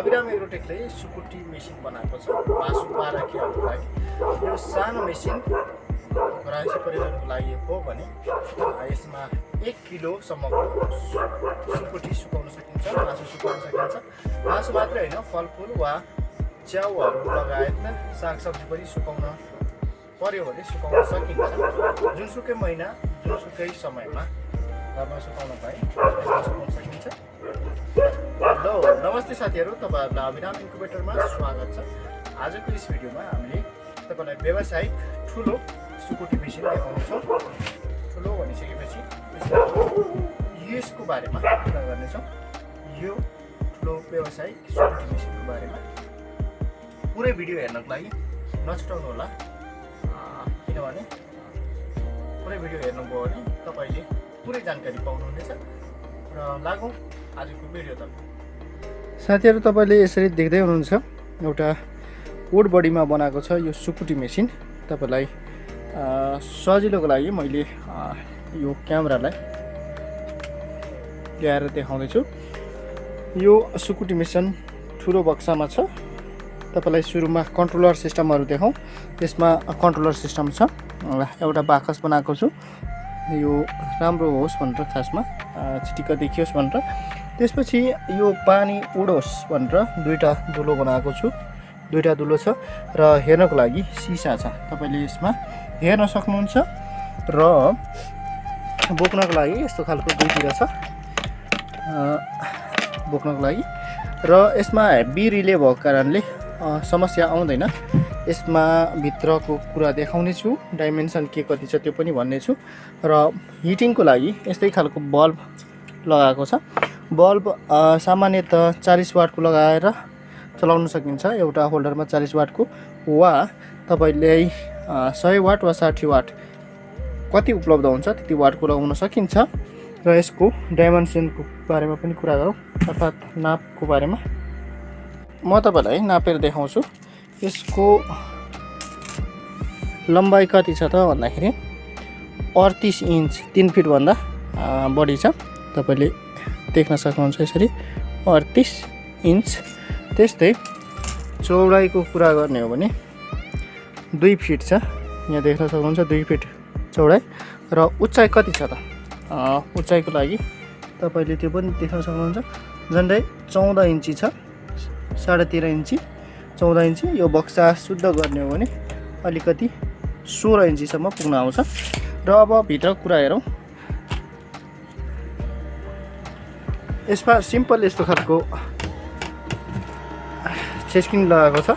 Abiram एग्रोटेकले सुकुटी machine बनाएको छ मासु 12 किलोको लागि। यो सानो मेसिन घरायसी परिवारको लागि हो भने यसमा 1 किलोसम्मको सुकुटी सुकाउन सकिन्छ, मासु सुकाउन सकिन्छ। मासु मात्रै होइन, फलफुल वा च्याउहरू लगायत सागसब्जी पनि सुकाउन पर्यो भने सुकाउन सकिन्छ। जुनसुकै महिना जुनसुकै समयमा घरमा सुकाउन पाए सुकाउन सकिन्छ। हेलो नमस्ते साथीहरू, तपाईँहरूलाई अबिराम इन्क्युबेटरमा स्वागत छ। आजको यस भिडियोमा हामीले तपाईँलाई व्यावसायिक ठुलो सुकुटी मेसिन देखाउनेछौँ। ठुलो भनिसकेपछि यसको बारेमा कुरा गर्नेछौँ। यो ठुलो व्यावसायिक सुकुटी मेसिनको बारेमा पुरै भिडियो हेर्नको लागि नछुटाउनु होला, किनभने पुरै भिडियो हेर्नुभयो भने तपाईँले पुरै जानकारी पाउनुहुनेछ। र लागौँ आजको भिडियोतर्फ। साथीहरू, तपाईँले यसरी देख्दै हुनुहुन्छ एउटा वुड बडीमा बनाएको छ यो सुकुटी मेसिन। तपाईँलाई सजिलोको लागि मैले यो क्यामेरालाई ल्याएर देखाउँदैछु। यो सुकुटी मेसिन ठुलो बक्सामा छ। तपाईँलाई सुरुमा कन्ट्रोलर सिस्टमहरू देखाउँ। यसमा कन्ट्रोलर सिस्टम छ। एउटा बाकस बनाएको छु, यो राम्रो होस् भनेर, खासमा चिटिक्क देखियोस् भनेर। त्यसपछि यो पानी उडोस् भनेर दुईवटा दुलो बनाएको छु। दुईवटा दुलो छ र हेर्नको लागि सिसा छ। तपाईँले यसमा हेर्न सक्नुहुन्छ। र बोक्नको लागि यस्तो खालको दुईतिर छ बोक्नको लागि। र यसमा हेभी रिले भएको कारणले समस्या आउँदैन। यसमा भित्रको कुरा देखाउने छु, डाइमेन्सन के कति छ त्यो पनि भन्ने छु। र हिटिङको लागि यस्तै खालको बल्ब लगाएको छ। बल्ब सामान्यतः 40 वाटको लगाएर चलाउन सकिन्छ। एउटा होल्डरमा 40 वाटको, वा तपाईँले 100 वाट वा 60 वाट कति उपलब्ध हुन्छ त्यति वाटको लगाउन सकिन्छ। र यसको डाइमेन्सनको बारेमा पनि कुरा गरौँ, अर्थात् नापको बारेमा। म तपाईँलाई नापेर देखाउँछु। यसको लम्बाइ कति छ त भन्दाखेरि 38 इन्च, 3 फिटभन्दा बढी छ। तपाईँले देख्न सक्नुहुन्छ यसरी 38 इन्च। त्यस्तै चौडाइको कुरा गर्ने हो भने 2 फिट छ। यहाँ देख्न सक्नुहुन्छ 2 फिट चौडाइ। र उचाइ कति छ त? उचाइको लागि तपाईँले त्यो पनि देख्न सक्नुहुन्छ। झन्डै 14 इन्ची छ, 13.5 इन्ची, 14 इन्ची। यो बक्सा शुद्ध गर्ने हो भने अलिकति 16 इन्चीसम्म पुग्न आउँछ। र अब भित्र कुरा हेरौँ। यसमा सिम्पल यस्तो खालको चेस्किङ लगाएको छ।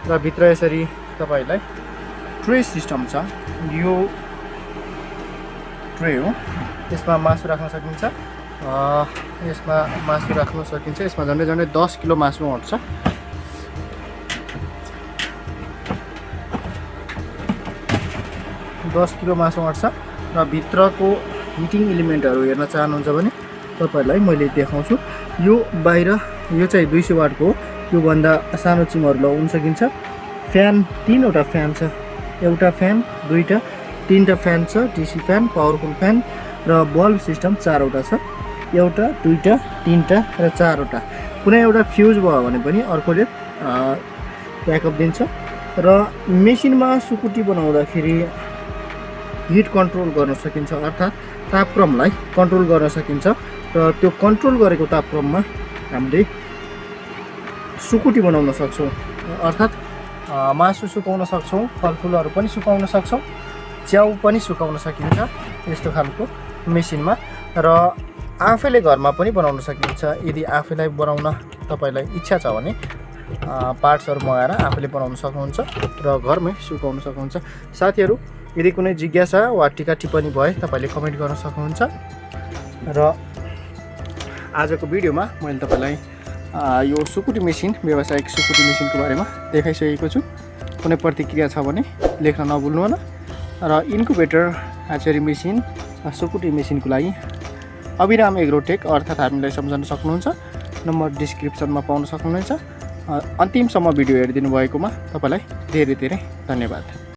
र भित्र यसरी तपाईँलाई ट्रे सिस्टम छ। यो ट्रे हो, यसमा मासु राख्न सकिन्छ। यसमा मासु राख्न सकिन्छ। यसमा झन्डै 10 किलो मासु अट्छ। र भित्रको हिटिङ इलिमेन्टहरू हेर्न चाहनुहुन्छ भने तपाईँहरूलाई मैले देखाउँछु। यो बाहिर, यो चाहिँ 200 वाटको हो। योभन्दा सानो चिमहरू लगाउन सकिन्छ। फ्यान 3वटा फ्यान छ। एउटा फ्यान, 2टा, 3टा फ्यान छ, डिसी फ्यान, पावरफुल फ्यान। र बल्ब सिस्टम 4वटा छ। एउटा, 2टा, 3टा र 4वटा। कुनै एउटा फ्युज भयो भने पनि अर्कोले ब्याकअप दिन्छ। र मेसिनमा सुकुटी बनाउँदाखेरि हिट कन्ट्रोल गर्न सकिन्छ, अर्थात् तापक्रमलाई कन्ट्रोल गर्न सकिन्छ। र त्यो कन्ट्रोल गरेको तापक्रममा हामीले सुकुटी बनाउन सक्छौँ, अर्थात् मासु सुकाउन सक्छौँ, फलफुलहरू पनि सुकाउन सक्छौँ, च्याउ पनि सुकाउन सकिन्छ यस्तो खालको मेसिनमा। र आफैले घरमा पनि बनाउन सकिन्छ। यदि आफैलाई बनाउन तपाईँलाई इच्छा छ भने पार्ट्सहरू मगाएर आफैले बनाउन सक्नुहुन्छ र घरमै सुकाउन सक्नुहुन्छ। साथीहरू, यदि कुनै जिज्ञासा वा टिका टिप्पणी भए तपाईँले कमेन्ट गर्न सक्नुहुन्छ। र आजको भिडियोमा मैले तपाईँलाई यो सुकुटी मेसिन, व्यावसायिक सुकुटी मेसिनको बारेमा देखाइसकेको छु। कुनै प्रतिक्रिया छ भने लेख्न नभुल्नु होला। र इन्क्युबेटर आचरी मेसिन, सुकुटी मेसिनको लागि अबिराम एग्रोटेक अर्थात् हामीलाई सम्झन सक्नुहुन्छ। नम्बर डिस्क्रिप्सनमा पाउन सक्नुहुनेछ। अन्तिमसम्म भिडियो हेरिदिनु भएकोमा तपाईँलाई धेरै धेरै धन्यवाद।